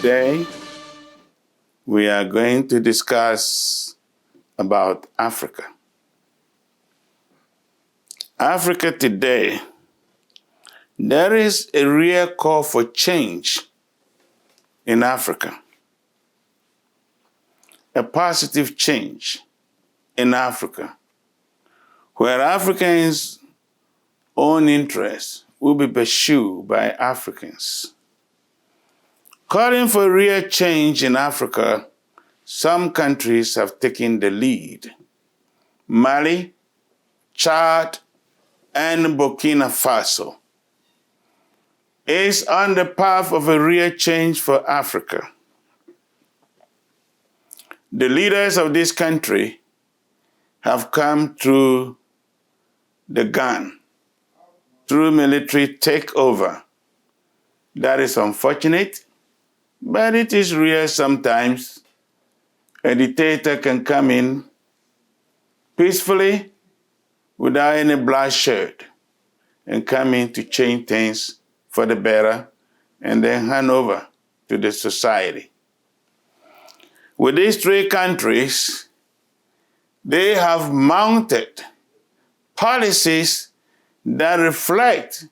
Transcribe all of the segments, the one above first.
Today, we are going to discuss about Africa. Africa today, there is a real call for change in Africa. A positive change in Africa, where Africans' own interests will be pursued by Africans. Calling for real change in Africa, some countries have taken the lead. Mali, Chad, and Burkina Faso is on the path of a real change for Africa. The leaders of this country have come through the gun, through military takeover. That is unfortunate, but it is real sometimes. A dictator can come in peacefully without any bloodshed and come in to change things for the better and then hand over to the society. With these three countries, they have mounted policies that reflect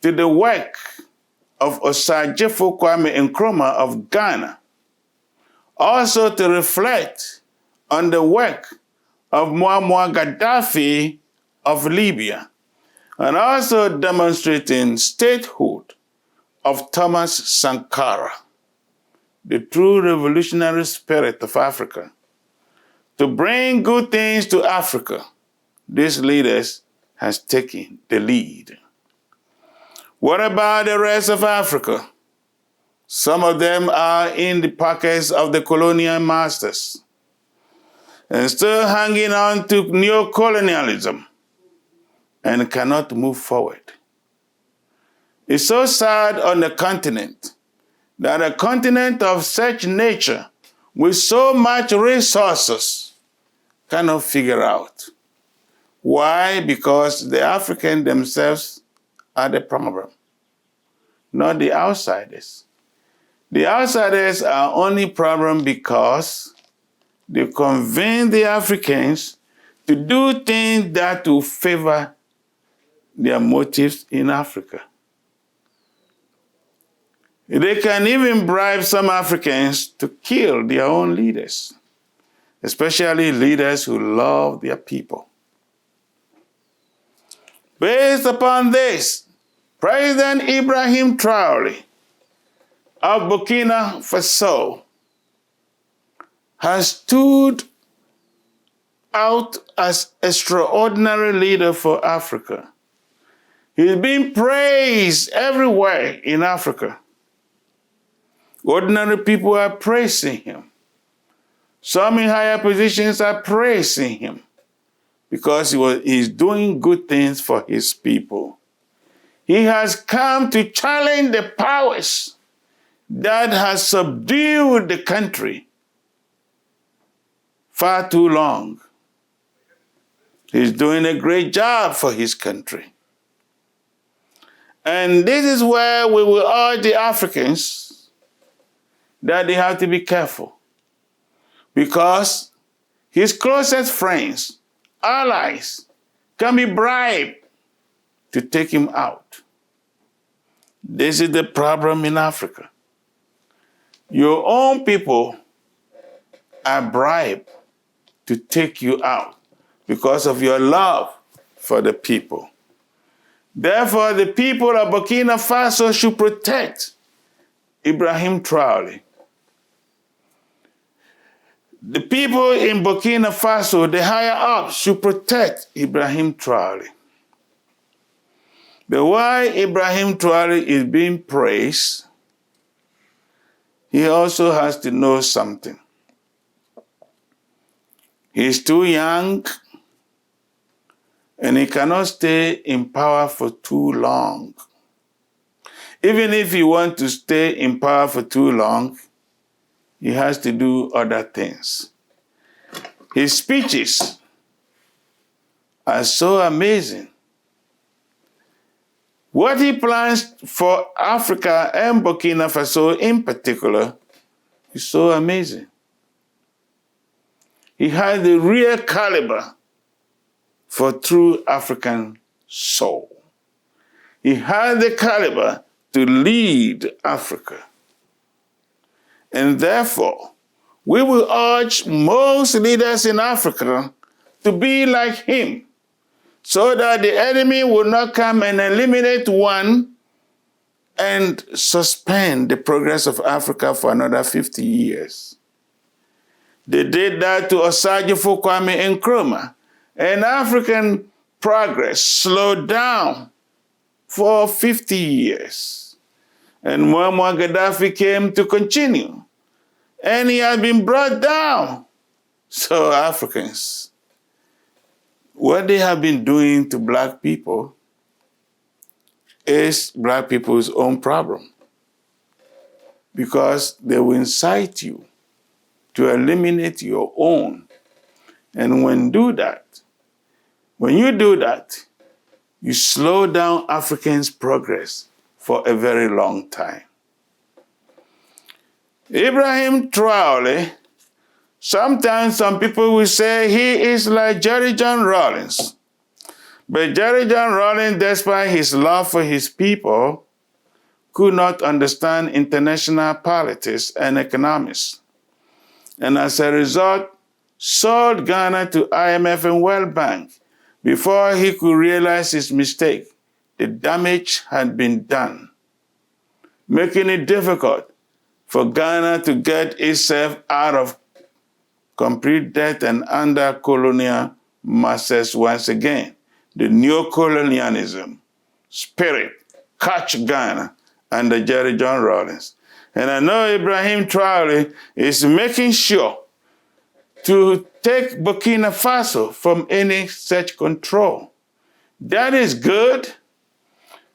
to the work of Osagyefo Kwame Nkrumah of Ghana, also to reflect on the work of Muammar Gaddafi of Libya, and also demonstrating statehood of Thomas Sankara, the true revolutionary spirit of Africa. To bring good things to Africa, these leaders has taken the lead. What about the rest of Africa? Some of them are in the pockets of the colonial masters and still hanging on to neo-colonialism and cannot move forward. It's so sad on the continent that a continent of such nature with so much resources cannot figure out. Why? Because the Africans themselves are the problem, not the outsiders. The outsiders are only problem because they convince the Africans to do things that will favor their motives in Africa. They can even bribe some Africans to kill their own leaders, especially leaders who love their people. Based upon this, President Ibrahim Traore of Burkina Faso has stood out as extraordinary leader for Africa. He's been praised everywhere in Africa. Ordinary people are praising him. Some in higher positions are praising him because he's doing good things for his people. He has come to challenge the powers that has subdued the country far too long. He's doing a great job for his country. And this is where we will urge the Africans that they have to be careful, because his closest friends, allies, can be bribed to take him out. This is the problem in Africa. Your own people a bribe to take you out because of your love for the people. Therefore, the people of Burkina Faso should protect Ibrahim Traore. The people in Burkina Faso, the higher ups, should protect Ibrahim Traore. But while Ibrahim Traore is being praised, he also has to know something. He's too young, and he cannot stay in power for too long. Even if he wants to stay in power for too long, he has to do other things. His speeches are so amazing. What he plans for Africa and Burkina Faso in particular is so amazing. He has the real caliber for true African soul. He has the caliber to lead Africa. And therefore, we will urge most leaders in Africa to be like him, so that the enemy will not come and eliminate one and suspend the progress of Africa for another 50 years. They did that to Osagyefo Kwame Nkrumah, and African progress slowed down for 50 years. And Muammar Gaddafi came to continue, and he has been brought down. So Africans, what they have been doing to black people is black people's own problem, because they will incite you to eliminate your own. And when you do that, you slow down Africans' progress for a very long time. Ibrahim Traore, sometimes some people will say he is like Jerry John Rawlings. But Jerry John Rawlings, despite his love for his people, could not understand international politics and economics. And as a result, sold Ghana to IMF and World Bank before he could realize his mistake. The damage had been done, making it difficult for Ghana to get itself out of complete debt and under colonial masters once again. The neo-colonialism spirit catch Ghana under Jerry John Rawlings. And I know Ibrahim Traore is making sure to take Burkina Faso from any such control. That is good.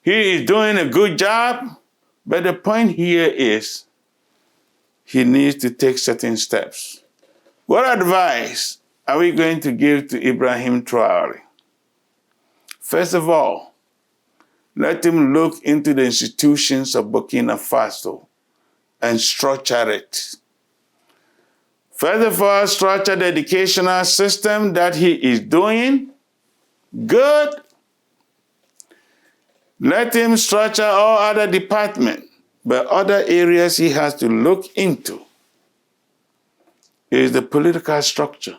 He is doing a good job. But the point here is he needs to take certain steps. What advice are we going to give to Ibrahim Traore? First of all, let him look into the institutions of Burkina Faso and structure it. First of all, structure the educational system that he is doing. Good. Let him structure all other departments, but other areas he has to look into is the political structure.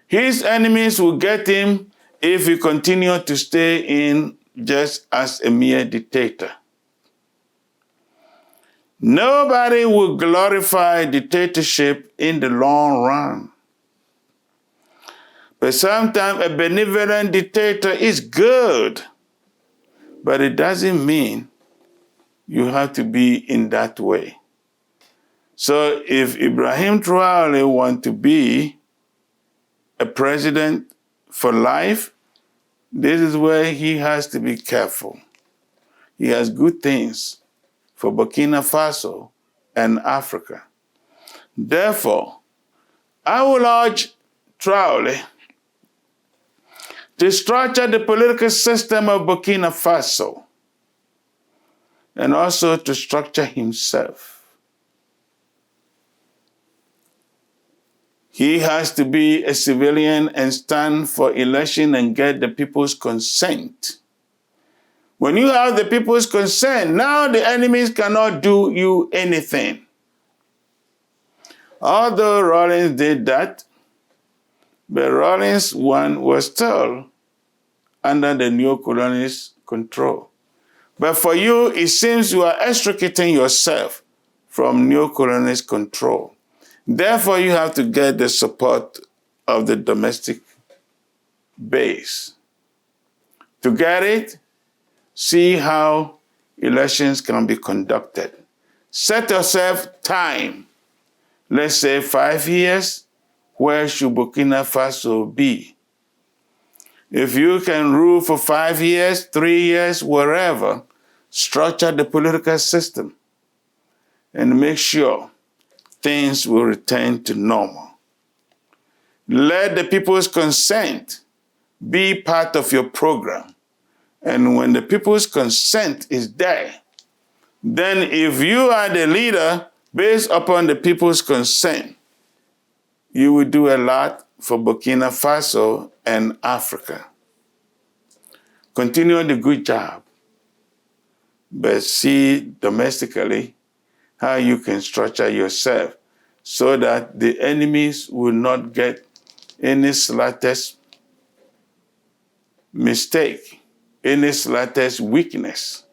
His enemies will get him if he continues to stay in just as a mere dictator. Nobody will glorify dictatorship in the long run. But sometimes a benevolent dictator is good, but it doesn't mean you have to be in that way. So if Ibrahim Traore wants to be a president for life, this is where he has to be careful. He has good things for Burkina Faso and Africa. Therefore, I will urge Traore to structure the political system of Burkina Faso and also to structure himself. He has to be a civilian and stand for election and get the people's consent. When you have the people's consent, now the enemies cannot do you anything. Although Rawlings did that, but Rawlings one was still under the neo-colonialist control. But for you, it seems you are extricating yourself from neo-colonialist control. Therefore, you have to get the support of the domestic base. To get it, see how elections can be conducted. Set yourself time. Let's say 5 years. Where should Burkina Faso be? If you can rule for 5 years, 3 years, wherever, structure the political system and make sure things will return to normal. Let the people's consent be part of your program. And when the people's consent is there, then if you are the leader based upon the people's consent, you will do a lot for Burkina Faso and Africa. Continue the good job, but see domestically how you can structure yourself so that the enemies will not get any slightest mistake, any slightest weakness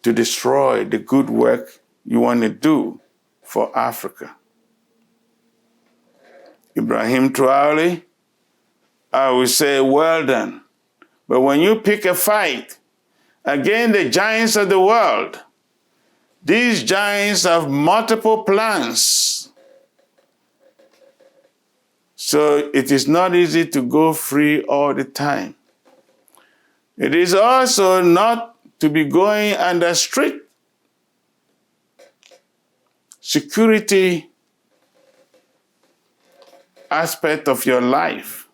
to destroy the good work you want to do for Africa. Ibrahim Traore, I will say, well done. But when you pick a fight against the giants of the world, these giants have multiple plans. So it is not easy to go free all the time. It is also not to be going under strict security aspect of your life.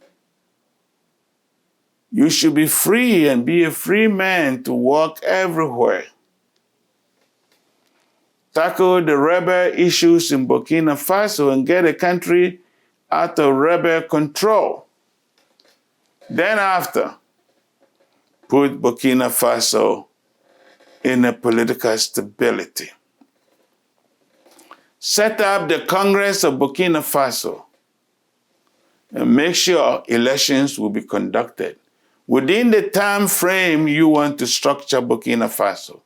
You should be free and be a free man to walk everywhere. Tackle the rebel issues in Burkina Faso and get the country out of rebel control. Then after, put Burkina Faso in a political stability. Set up the Congress of Burkina Faso and make sure elections will be conducted within the time frame you want to structure Burkina Faso.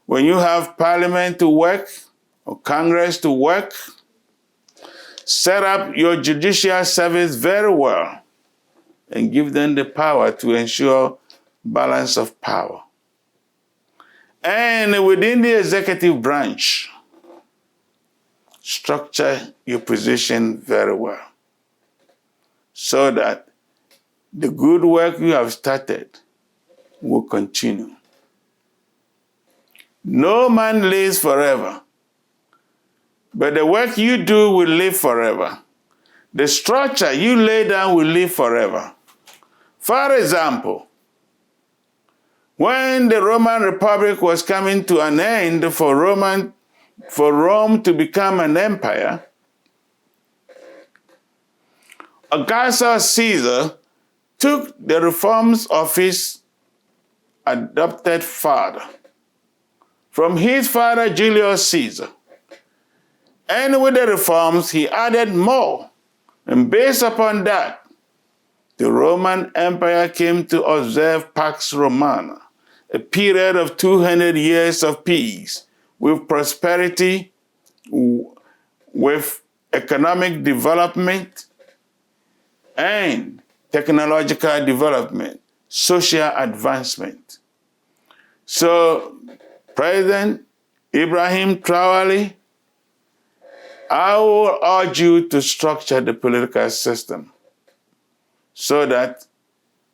When you have parliament to work or Congress to work, set up your judicial service very well and give them the power to ensure balance of power. And within the executive branch, structure your position very well so that the good work you have started will continue. No man lives forever, but the work you do will live forever. The structure you lay down will live forever. For example, when the Roman Republic was coming to an end for Rome to become an empire, Augustus Caesar took the reforms of his adopted father, from his father Julius Caesar. And with the reforms, he added more. And based upon that, the Roman Empire came to observe Pax Romana, a period of 200 years of peace, with prosperity, with economic development, and technological development, social advancement. So, President Ibrahim Traore, I will urge you to structure the political system so that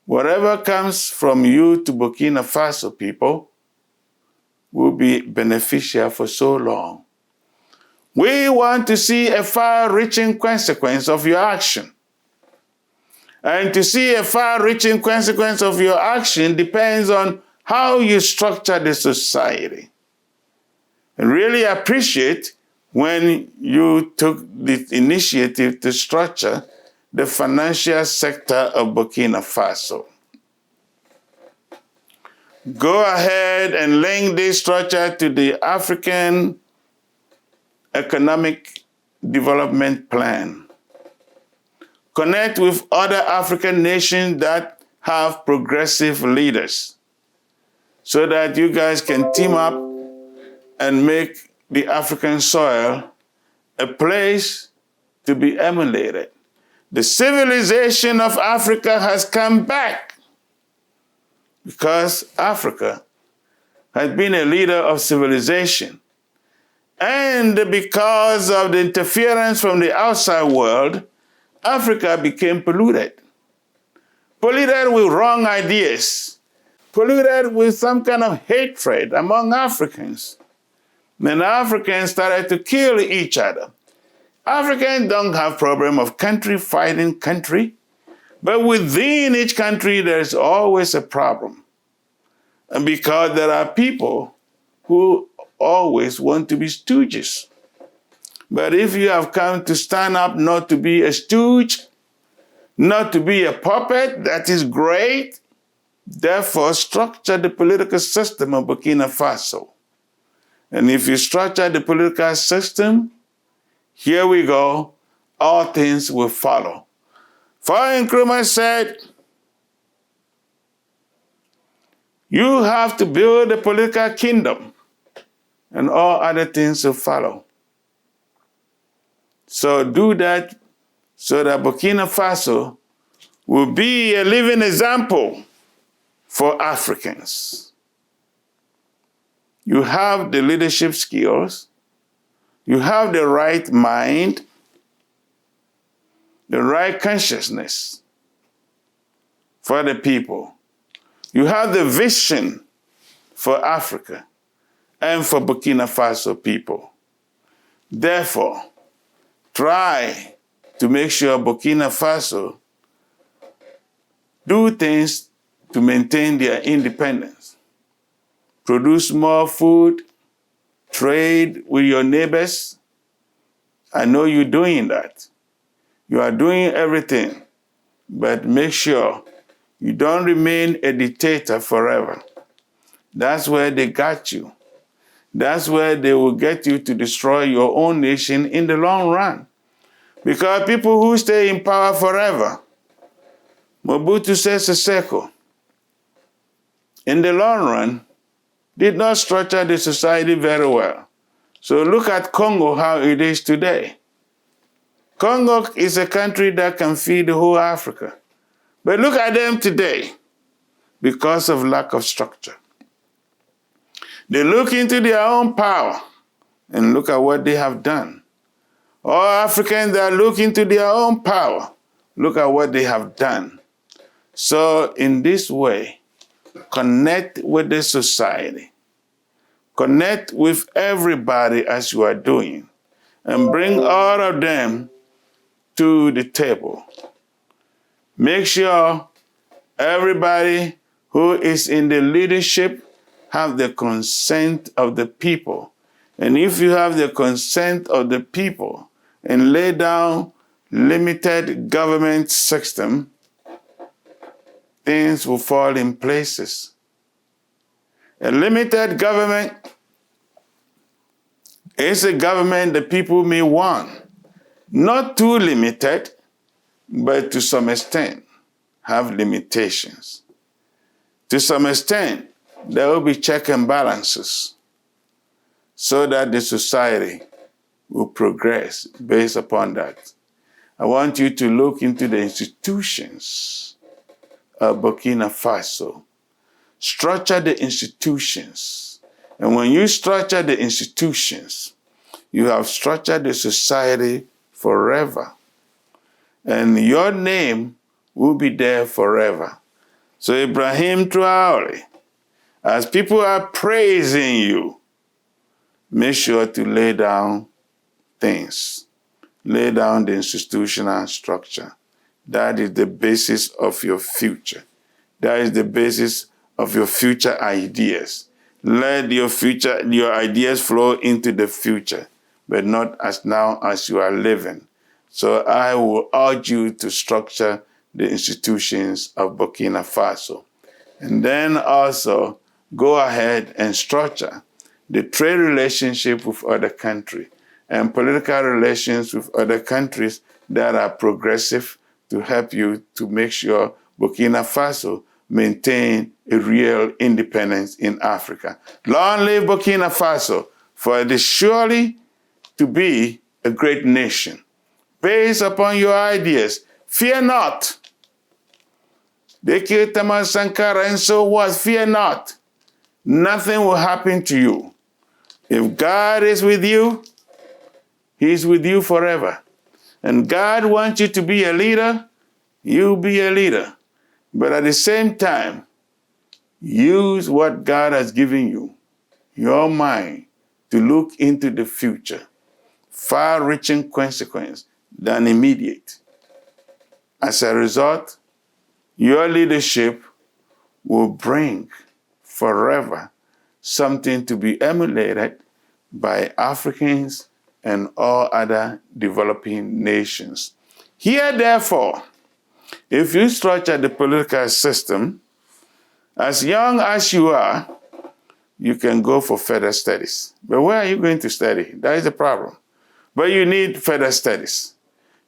whatever comes from you to Burkina Faso people will be beneficial for so long. We want to see a far-reaching consequence of your action. And to see a far-reaching consequence of your action depends on how you structure the society. I really appreciate when you took the initiative to structure the financial sector of Burkina Faso. Go ahead and link this structure to the African economic development plan. Connect with other African nations that have progressive leaders so that you guys can team up and make the African soil a place to be emulated. The civilization of Africa has come back because Africa has been a leader of civilization. And because of the interference from the outside world, Africa became polluted. Polluted with wrong ideas. Polluted with some kind of hatred among Africans. Then Africans started to kill each other. Africans don't have problem of country fighting country, but within each country there's always a problem. And because there are people who always want to be stooges. But if you have come to stand up not to be a stooge, not to be a puppet, that is great. Therefore, structure the political system of Burkina Faso. And if you structure the political system, here we go, all things will follow. Father Nkrumah said, you have to build a political kingdom, and all other things will follow. So do that so that Burkina Faso will be a living example for Africans. You have the leadership skills, you have the right mind, the right consciousness for the people. You have the vision for Africa and for Burkina Faso people. Therefore, try to make sure Burkina Faso do things to maintain their independence. Produce more food, trade with your neighbors. I know you're doing that. You are doing everything, but make sure you don't remain a dictator forever. That's where they got you. That's where they will get you to destroy your own nation in the long run. Because people who stay in power forever, Mobutu Sese Seko, in the long run, did not structure the society very well. So look at Congo, how it is today. Congo is a country that can feed the whole Africa. But look at them today because of lack of structure. They look into their own power and look at what they have done. All Africans that look into their own power, look at what they have done. So in this way, connect with the society. Connect with everybody as you are doing and bring all of them to the table. Make sure everybody who is in the leadership have the consent of the people. And if you have the consent of the people and lay down limited government system, things will fall in places. A limited government is a government that people may want. Not too limited, but to some extent have limitations. To some extent, there will be check and balances so that the society will progress based upon that. I want you to look into the institutions of Burkina Faso. Structure the institutions. And when you structure the institutions, you have structured the society forever. And your name will be there forever. So Ibrahim Traore, as people are praising you, make sure to lay down things. Lay down the institutional structure. That is the basis of your future. That is the basis of your future ideas. Let your ideas flow into the future, but not as now as you are living. So I will urge you to structure the institutions of Burkina Faso. And then also go ahead and structure the trade relationship with other countries. and political relations with other countries that are progressive to help you to make sure Burkina Faso maintain a real independence in Africa. Long live Burkina Faso, for it is surely to be a great nation. Based upon your ideas, fear not. They killed Thomas Sankara, and so what? Fear not. Nothing will happen to you. If God is with you, He's with you forever. And God wants you to be a leader, you be a leader. But at the same time, use what God has given you, your mind, to look into the future. Far-reaching consequence than immediate. As a result, your leadership will bring forever something to be emulated by Africans and all other developing nations. Here, therefore, if you structure the political system, as young as you are, you can go for further studies. But where are you going to study? That is the problem. But you need further studies.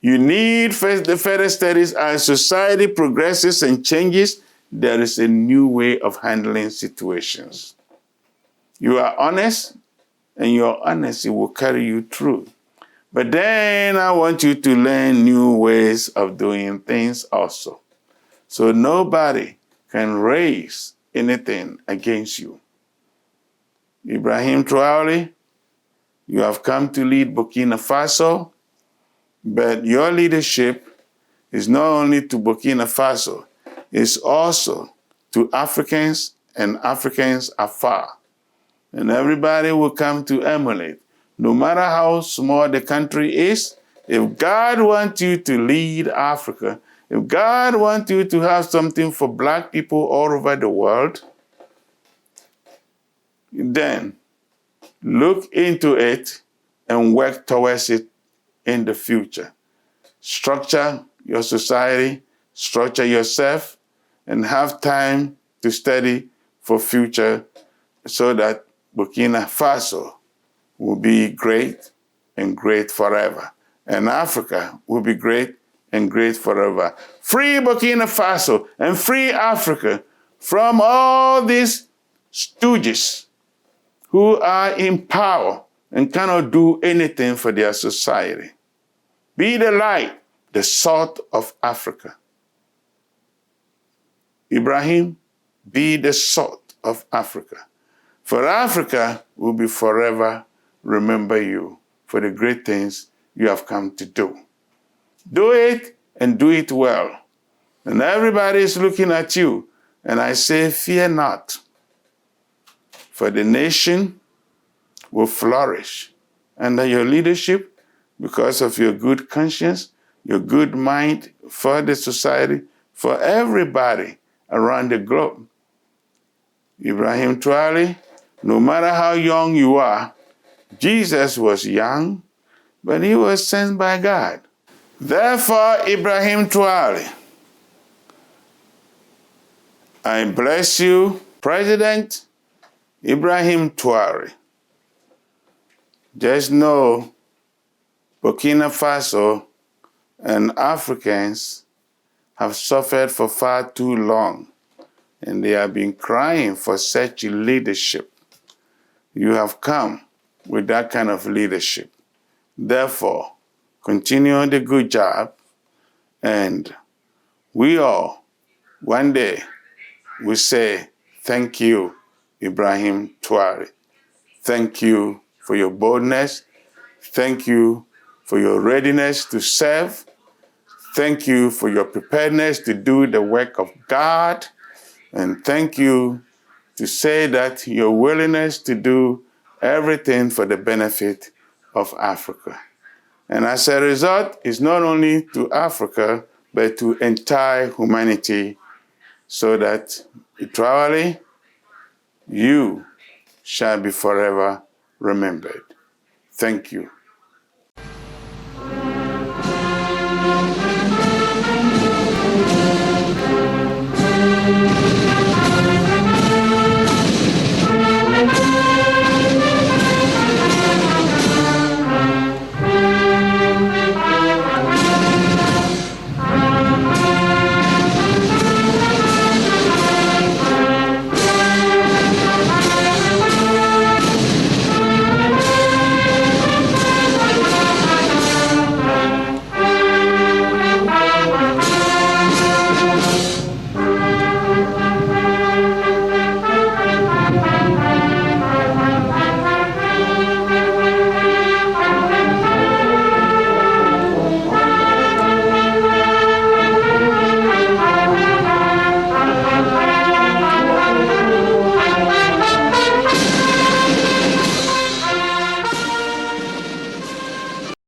You need the further studies. As society progresses and changes, there is a new way of handling situations. You are honest, and your honesty will carry you through. But then I want you to learn new ways of doing things also. So nobody can raise anything against you. Ibrahim Traore, you have come to lead Burkina Faso, but your leadership is not only to Burkina Faso, it's also to Africans and Africans afar. And everybody will come to emulate. No matter how small the country is, if God wants you to lead Africa, if God wants you to have something for black people all over the world, then look into it and work towards it in the future. Structure your society, structure yourself, and have time to study for future so that Burkina Faso will be great and great forever. And Africa will be great and great forever. Free Burkina Faso and free Africa from all these stooges who are in power and cannot do anything for their society. Be the light, the salt of Africa. Ibrahim, be the salt of Africa. For Africa will be forever remember you for the great things you have come to do. Do it and do it well. And everybody is looking at you. And I say, fear not. For the nation will flourish under your leadership because of your good conscience, your good mind for the society, for everybody around the globe. Ibrahim Traore, no matter how young you are, Jesus was young, but he was sent by God. Therefore, Ibrahim Traore, I bless you, President Ibrahim Traore. Just know Burkina Faso and Africans have suffered for far too long, and they have been crying for such leadership. You have come with that kind of leadership. Therefore, continue the good job, and we all, one day, will say, thank you, Ibrahim Traore. Thank you for your boldness. Thank you for your readiness to serve. Thank you for your preparedness to do the work of God. And thank you to say that your willingness to do everything for the benefit of Africa. And as a result, it's not only to Africa, but to entire humanity, so that Traore, you shall be forever remembered. Thank you.